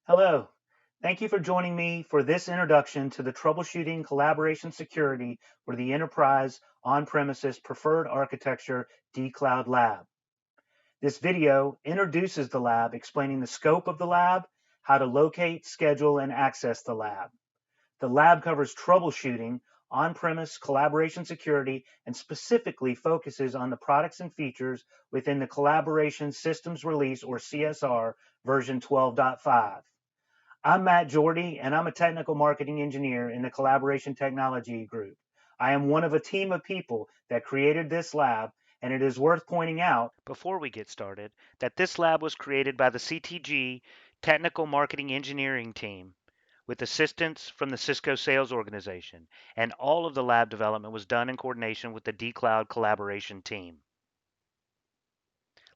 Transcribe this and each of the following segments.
Hello. Thank you for joining me for this introduction to the Troubleshooting Collaboration Security for the Enterprise On-Premises Preferred Architecture dCloud Lab. This video introduces the lab, explaining the scope of the lab, how to locate, schedule, and access the lab. The lab covers troubleshooting, on-premise collaboration security, and specifically focuses on the products and features within the Collaboration Systems Release, or CSR, version 12.5. I'm Matt Jordy, and I'm a technical marketing engineer in the Collaboration Technology Group. I am one of a team of people that created this lab, and it is worth pointing out, before we get started, that this lab was created by the CTG Technical Marketing Engineering team with assistance from the Cisco sales organization, and all of the lab development was done in coordination with the dCloud collaboration team.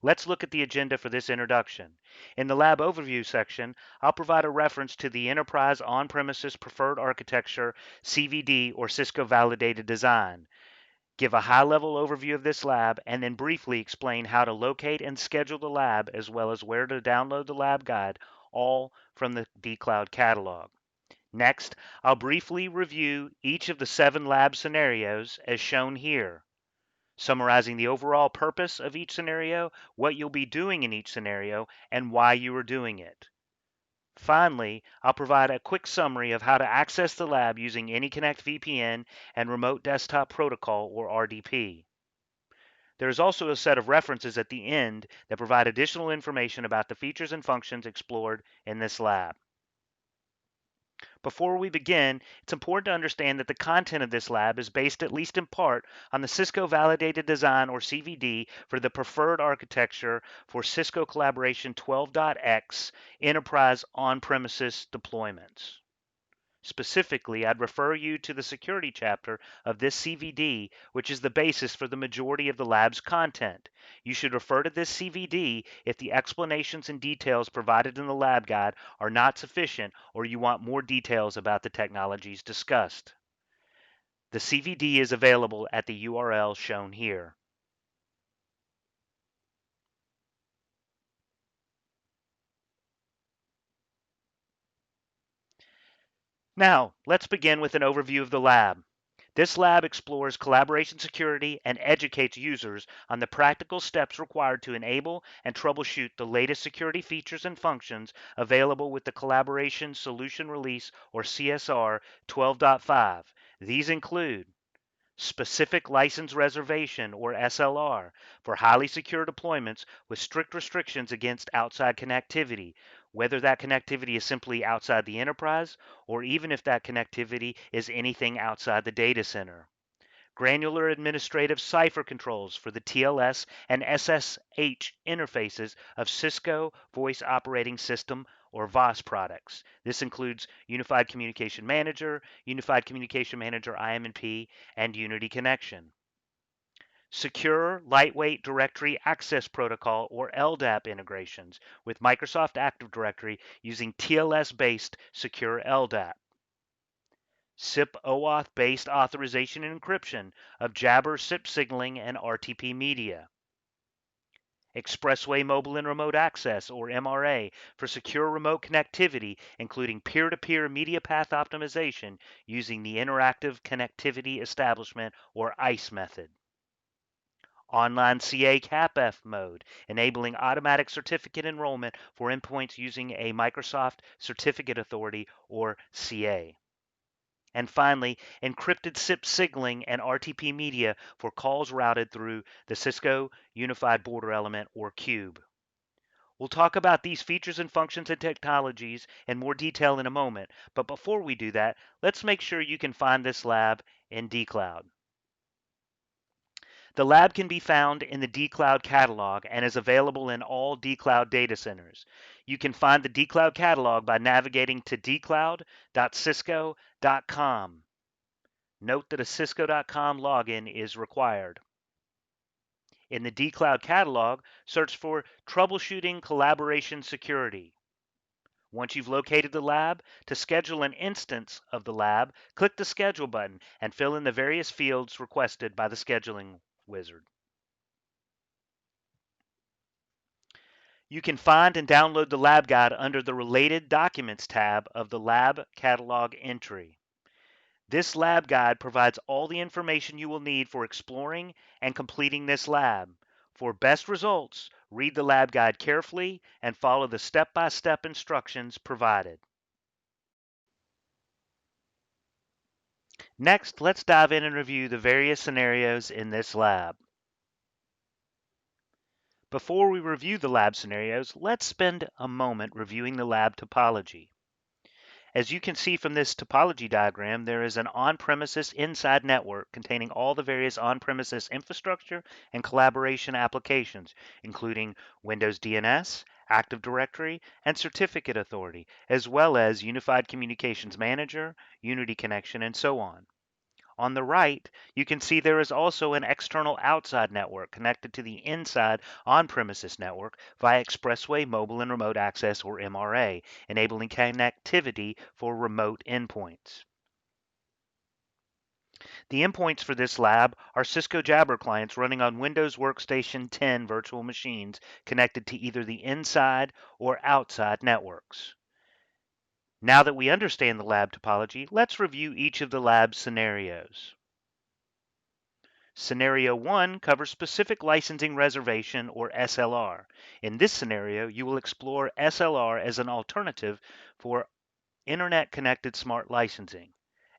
Let's look at the agenda for this introduction. In the lab overview section, I'll provide a reference to the Enterprise On-Premises Preferred Architecture CVD or Cisco Validated Design, give a high-level overview of this lab, and then briefly explain how to locate and schedule the lab as well as where to download the lab guide, all from the dCloud catalog. Next, I'll briefly review each of the 7 lab scenarios as shown here, summarizing the overall purpose of each scenario, what you'll be doing in each scenario, and why you are doing it. Finally, I'll provide a quick summary of how to access the lab using AnyConnect VPN and Remote Desktop Protocol, or RDP. There is also a set of references at the end that provide additional information about the features and functions explored in this lab. Before we begin, it's important to understand that the content of this lab is based at least in part on the Cisco Validated Design, or CVD, for the preferred architecture for Cisco Collaboration 12.x enterprise on-premises deployments. Specifically, I'd refer you to the security chapter of this CVD, which is the basis for the majority of the lab's content. You should refer to this CVD if the explanations and details provided in the lab guide are not sufficient or you want more details about the technologies discussed. The CVD is available at the URL shown here. Now, let's begin with an overview of the lab. This lab explores collaboration security and educates users on the practical steps required to enable and troubleshoot the latest security features and functions available with the Collaboration Solution Release, or CSR 12.5. These include specific license reservation, or SLR, for highly secure deployments with strict restrictions against outside connectivity, whether that connectivity is simply outside the enterprise or even if that connectivity is anything outside the data center. Granular administrative cipher controls for the TLS and SSH interfaces of Cisco Voice Operating System, or VOS products. This includes Unified Communication Manager, Unified Communication Manager IM&P, and Unity Connection. Secure Lightweight Directory Access Protocol, or LDAP integrations with Microsoft Active Directory using TLS-based Secure LDAP. SIP OAuth-based authorization and encryption of Jabber SIP signaling and RTP media. Expressway Mobile and Remote Access, or MRA, for secure remote connectivity, including peer-to-peer media path optimization using the Interactive Connectivity Establishment, or ICE method. Online CA CAPF mode, enabling automatic certificate enrollment for endpoints using a Microsoft Certificate Authority, or CA. And finally, encrypted SIP signaling and RTP media for calls routed through the Cisco Unified Border Element, or CUBE. We'll talk about these features and functions and technologies in more detail in a moment, but before we do that, let's make sure you can find this lab in dCloud. The lab can be found in the dCloud catalog and is available in all dCloud data centers. You can find the dCloud catalog by navigating to dcloud.cisco.com. Note that a cisco.com login is required. In the dCloud catalog, search for Troubleshooting Collaboration Security. Once you've located the lab, to schedule an instance of the lab, click the Schedule button and fill in the various fields requested by the scheduling wizard. You can find and download the lab guide under the Related Documents tab of the lab catalog entry. This lab guide provides all the information you will need for exploring and completing this lab. For best results, read the lab guide carefully and follow the step-by-step instructions provided. Next, let's dive in and review the various scenarios in this lab. Before we review the lab scenarios, let's spend a moment reviewing the lab topology. As you can see from this topology diagram, there is an on-premises inside network containing all the various on-premises infrastructure and collaboration applications, including Windows DNS, Active Directory, and Certificate Authority, as well as Unified Communications Manager, Unity Connection, and so on. On the right, you can see there is also an external outside network connected to the inside on-premises network via Expressway Mobile and Remote Access, or MRA, enabling connectivity for remote endpoints. The endpoints for this lab are Cisco Jabber clients running on Windows Workstation 10 virtual machines connected to either the inside or outside networks. Now that we understand the lab topology, let's review each of the lab scenarios. Scenario 1 covers specific licensing reservation, or SLR. In this scenario, you will explore SLR as an alternative for Internet-connected smart licensing.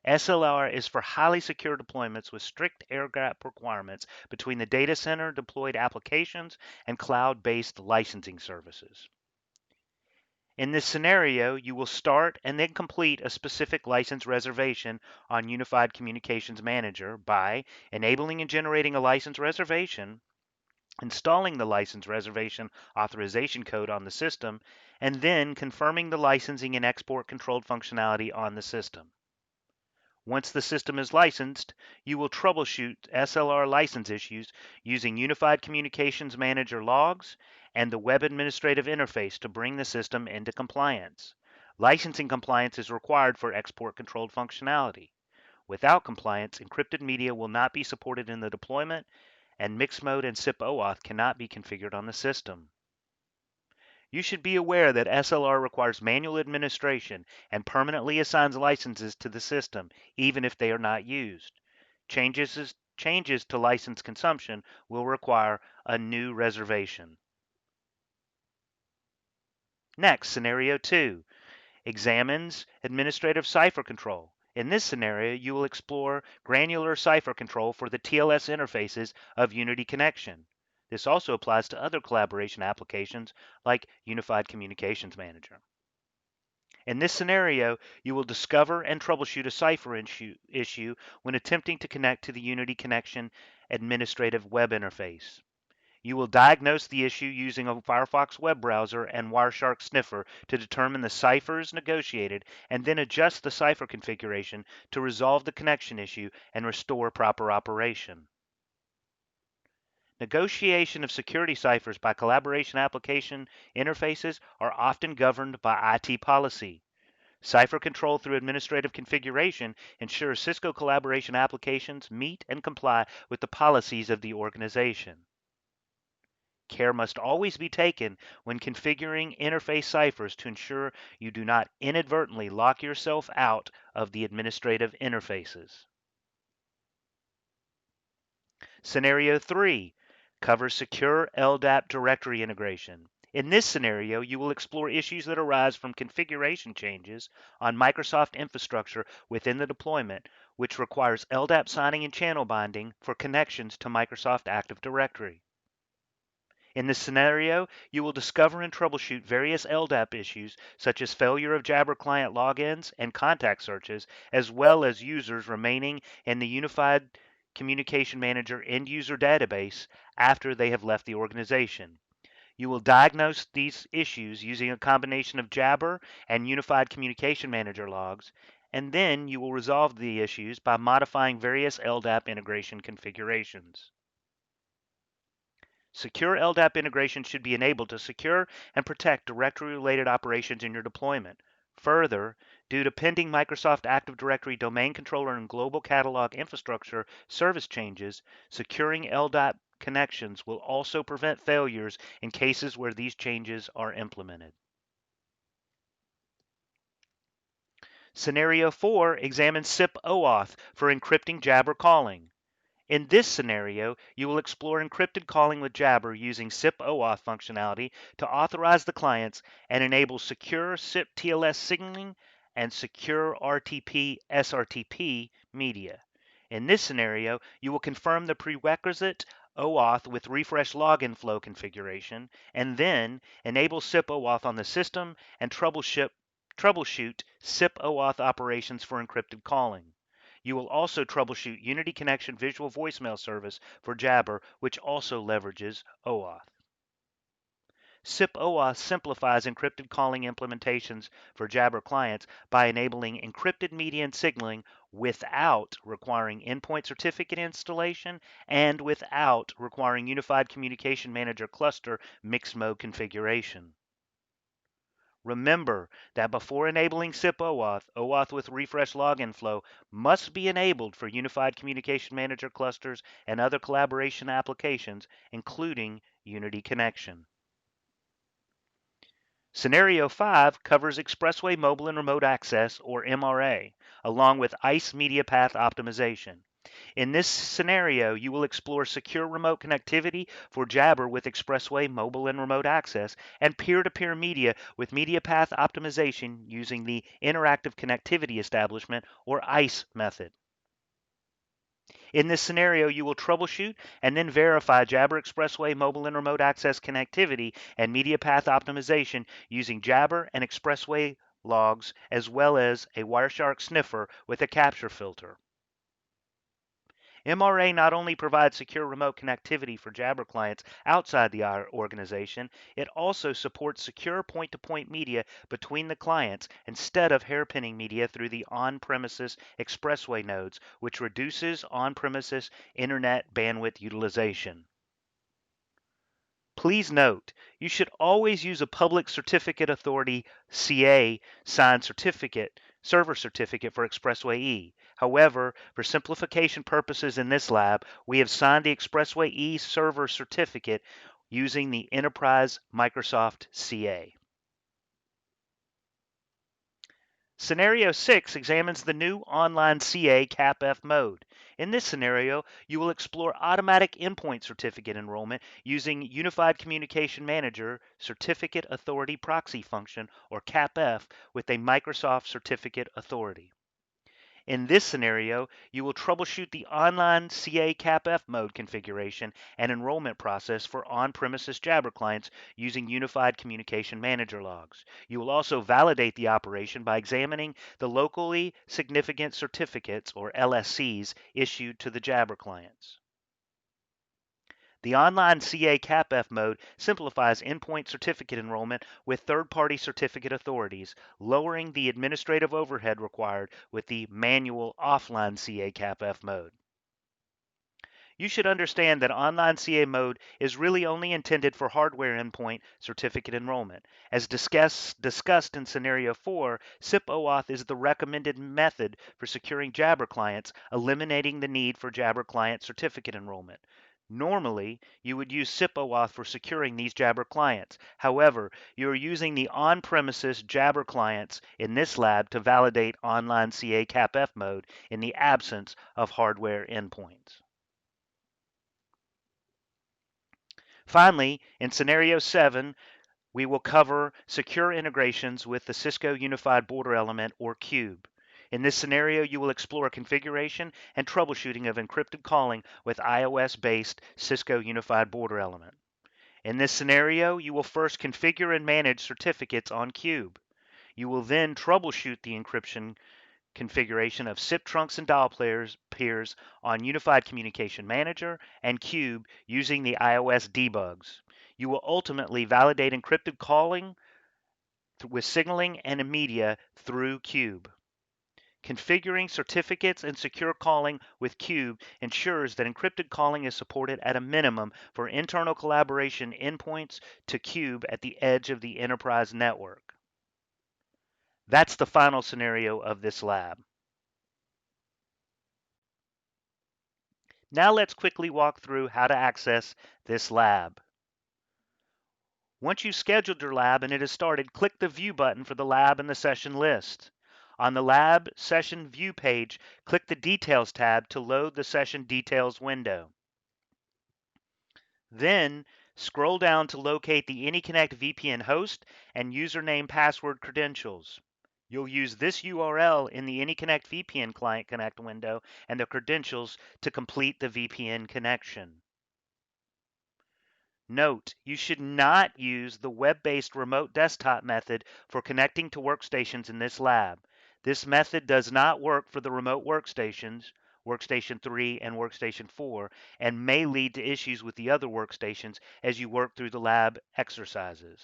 SLR is for highly secure deployments with strict air-gap requirements between the data center deployed applications and cloud-based licensing services. In this scenario, you will start and then complete a specific license reservation on Unified Communications Manager by enabling and generating a license reservation, installing the license reservation authorization code on the system, and then confirming the licensing and export controlled functionality on the system. Once the system is licensed, you will troubleshoot SLR license issues using Unified Communications Manager logs and the Web Administrative Interface to bring the system into compliance. Licensing compliance is required for export controlled functionality. Without compliance, encrypted media will not be supported in the deployment, and mixed mode and SIP OAuth cannot be configured on the system. You should be aware that SLR requires manual administration and permanently assigns licenses to the system, even if they are not used. Changes to license consumption will require a new reservation. Next, Scenario 2 examines administrative cipher control. In this scenario, you will explore granular cipher control for the TLS interfaces of Unity Connection. This also applies to other collaboration applications like Unified Communications Manager. In this scenario, you will discover and troubleshoot a cipher issue when attempting to connect to the Unity Connection administrative web interface. You will diagnose the issue using a Firefox web browser and Wireshark sniffer to determine the ciphers negotiated and then adjust the cipher configuration to resolve the connection issue and restore proper operation. Negotiation of security ciphers by collaboration application interfaces are often governed by IT policy. Cipher control through administrative configuration ensures Cisco collaboration applications meet and comply with the policies of the organization. Care must always be taken when configuring interface ciphers to ensure you do not inadvertently lock yourself out of the administrative interfaces. Scenario 3 covers secure LDAP directory integration. In this scenario, you will explore issues that arise from configuration changes on Microsoft infrastructure within the deployment, which requires LDAP signing and channel binding for connections to Microsoft Active Directory. In this scenario, you will discover and troubleshoot various LDAP issues, such as failure of Jabber client logins and contact searches, as well as users remaining in the Unified Communication Manager end user database after they have left the organization. You will diagnose these issues using a combination of Jabber and Unified Communication Manager logs, and then you will resolve the issues by modifying various LDAP integration configurations. Secure LDAP integration should be enabled to secure and protect directory-related operations in your deployment. Further, due to pending Microsoft Active Directory domain controller and global catalog infrastructure service changes, securing LDAP connections will also prevent failures in cases where these changes are implemented. Scenario 4 examines SIP OAuth for encrypting Jabber calling. In this scenario, you will explore encrypted calling with Jabber using SIP OAuth functionality to authorize the clients and enable secure SIP TLS signaling and secure RTP SRTP media. In this scenario, you will confirm the prerequisite OAuth with refresh login flow configuration, and then enable SIP OAuth on the system and troubleshoot SIP OAuth operations for encrypted calling. You will also troubleshoot Unity Connection Visual Voicemail Service for Jabber, which also leverages OAuth. SIP OAuth simplifies encrypted calling implementations for Jabber clients by enabling encrypted media and signaling without requiring endpoint certificate installation and without requiring Unified Communication Manager cluster mixed mode configuration. Remember that before enabling SIP OAuth, OAuth with refresh login flow must be enabled for Unified Communication Manager clusters and other collaboration applications, including Unity Connection. Scenario 5 covers Expressway Mobile and Remote Access, or MRA, along with ICE Media Path Optimization. In this scenario, you will explore secure remote connectivity for Jabber with Expressway Mobile and Remote Access and peer-to-peer media with media path optimization using the Interactive Connectivity Establishment, or ICE method. In this scenario, you will troubleshoot and then verify Jabber Expressway Mobile and Remote Access connectivity and media path optimization using Jabber and Expressway logs, as well as a Wireshark sniffer with a capture filter. MRA not only provides secure remote connectivity for Jabber clients outside the organization, it also supports secure point-to-point media between the clients instead of hairpinning media through the on-premises expressway nodes, which reduces on-premises internet bandwidth utilization. Please note, you should always use a public certificate authority CA signed server certificate for Expressway E. However, for simplification purposes in this lab, we have signed the Expressway E server certificate using the Enterprise Microsoft CA. Scenario 6 examines the new online CA CAPF mode. In this scenario, you will explore automatic endpoint certificate enrollment using Unified Communication Manager Certificate Authority Proxy Function, or CAPF, with a Microsoft Certificate Authority. In this scenario, you will troubleshoot the online CA CAPF mode configuration and enrollment process for on-premises Jabber clients using Unified Communication Manager logs. You will also validate the operation by examining the locally significant certificates, or LSCs, issued to the Jabber clients. The online CA CAPF mode simplifies endpoint certificate enrollment with third-party certificate authorities, lowering the administrative overhead required with the manual offline CA CAPF mode. You should understand that online CA mode is really only intended for hardware endpoint certificate enrollment. As discussed in Scenario 4, SIP OAuth is the recommended method for securing Jabber clients, eliminating the need for Jabber client certificate enrollment. Normally, you would use SIP OAuth for securing these Jabber clients. However, you are using the on-premises Jabber clients in this lab to validate online CA CAPF mode in the absence of hardware endpoints. Finally, in Scenario 7, we will cover secure integrations with the Cisco Unified Border Element, or CUBE. In this scenario, you will explore configuration and troubleshooting of encrypted calling with iOS-based Cisco Unified Border Element. In this scenario, you will first configure and manage certificates on CUBE. You will then troubleshoot the encryption configuration of SIP trunks and dial peers on Unified Communication Manager and CUBE using the iOS debugs. You will ultimately validate encrypted calling with signaling and media through CUBE. Configuring certificates and secure calling with CUBE ensures that encrypted calling is supported at a minimum for internal collaboration endpoints to CUBE at the edge of the enterprise network. That's the final scenario of this lab. Now let's quickly walk through how to access this lab. Once you've scheduled your lab and it has started, click the View button for the lab in the session list. On the Lab Session View page, click the Details tab to load the Session Details window. Then, scroll down to locate the AnyConnect VPN host and username password credentials. You'll use this URL in the AnyConnect VPN Client Connect window and the credentials to complete the VPN connection. Note, you should not use the web-based remote desktop method for connecting to workstations in this lab. This method does not work for the remote workstations, Workstation 3 and Workstation 4, and may lead to issues with the other workstations as you work through the lab exercises.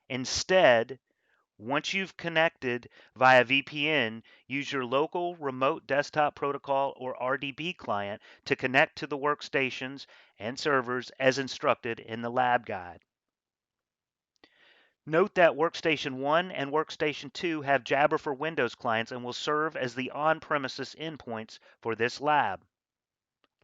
Instead, once you've connected via VPN, use your local remote desktop protocol or RDP client to connect to the workstations and servers as instructed in the lab guide. Note that Workstation 1 and Workstation 2 have Jabber for Windows clients and will serve as the on-premises endpoints for this lab.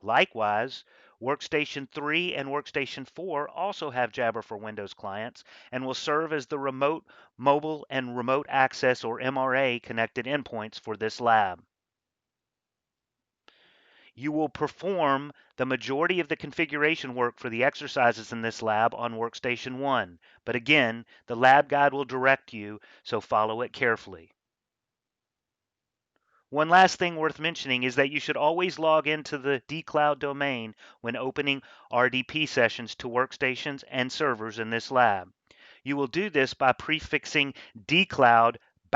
Likewise, Workstation 3 and Workstation 4 also have Jabber for Windows clients and will serve as the remote mobile and remote access or MRA connected endpoints for this lab. You will perform the majority of the configuration work for the exercises in this lab on Workstation 1, but again, the lab guide will direct you, so follow it carefully. One last thing worth mentioning is that you should always log into the dCloud domain when opening RDP sessions to workstations and servers in this lab. You will do this by prefixing dCloud /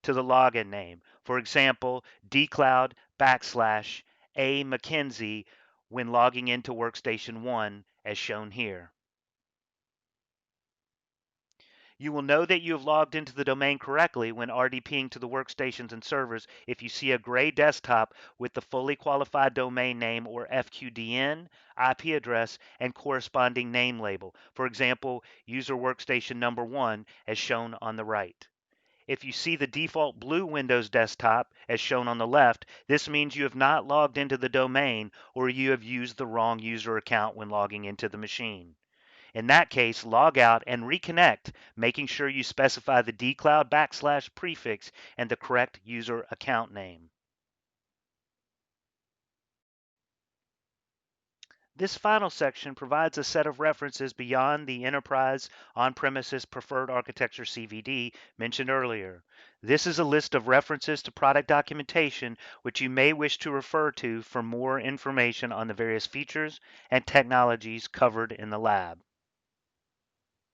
to the login name. For example, dCloud / A Mackenzie when logging into Workstation 1 as shown here. You will know that you have logged into the domain correctly when RDPing to the workstations and servers if you see a gray desktop with the fully qualified domain name or FQDN, IP address, and corresponding name label. For example, user workstation number 1 as shown on the right. If you see the default blue Windows desktop as shown on the left, this means you have not logged into the domain or you have used the wrong user account when logging into the machine. In that case, log out and reconnect, making sure you specify the dCloud / prefix and the correct user account name. This final section provides a set of references beyond the Enterprise On-Premises Preferred Architecture CVD mentioned earlier. This is a list of references to product documentation which you may wish to refer to for more information on the various features and technologies covered in the lab.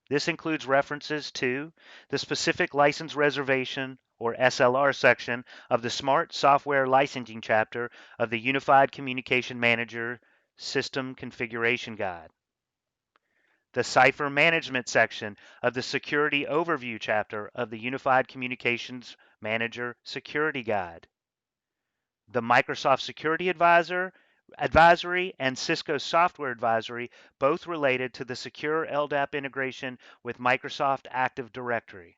This includes references to the specific license reservation or SLR section of the Smart Software Licensing chapter of the Unified Communication Manager System Configuration Guide, the Cipher Management section of the Security Overview chapter of the Unified Communications Manager Security Guide, the Microsoft Security Advisory and Cisco Software Advisory, both related to the secure LDAP integration with Microsoft Active Directory.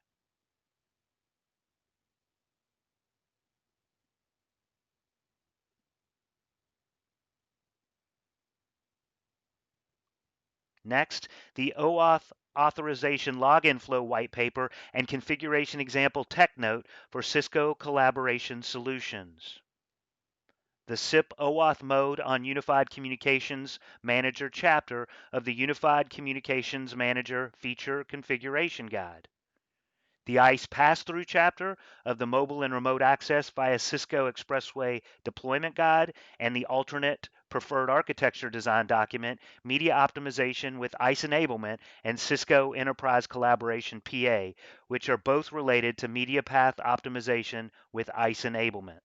Next, the OAuth authorization login flow white paper and configuration example tech note for Cisco Collaboration Solutions. The SIP OAuth mode on Unified Communications Manager chapter of the Unified Communications Manager Feature Configuration Guide. The ICE pass-through chapter of the Mobile and Remote Access via Cisco Expressway Deployment Guide and the Alternate Preferred Architecture Design document, Media Optimization with ICE Enablement and Cisco Enterprise Collaboration PA, which are both related to media path optimization with ICE Enablement.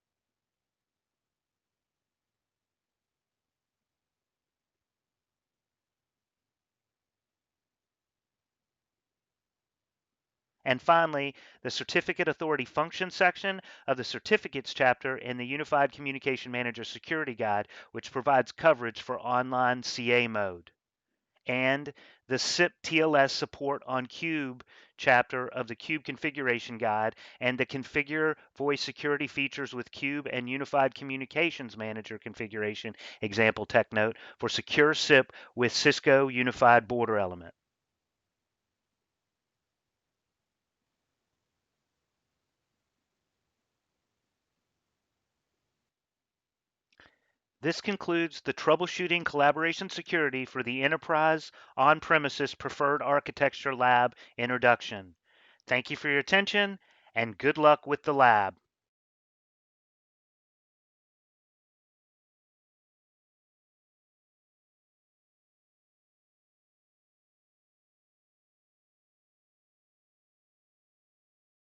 And finally, the Certificate Authority Function section of the Certificates chapter in the Unified Communication Manager Security Guide, which provides coverage for online CA mode. And the SIP TLS support on Cube chapter of the Cube configuration guide, and the configure voice security features with Cube and Unified Communications Manager configuration example tech note for secure SIP with Cisco Unified Border Element. This concludes the Troubleshooting Collaboration Security for the Enterprise On-Premises Preferred Architecture Lab introduction. Thank you for your attention and good luck with the lab.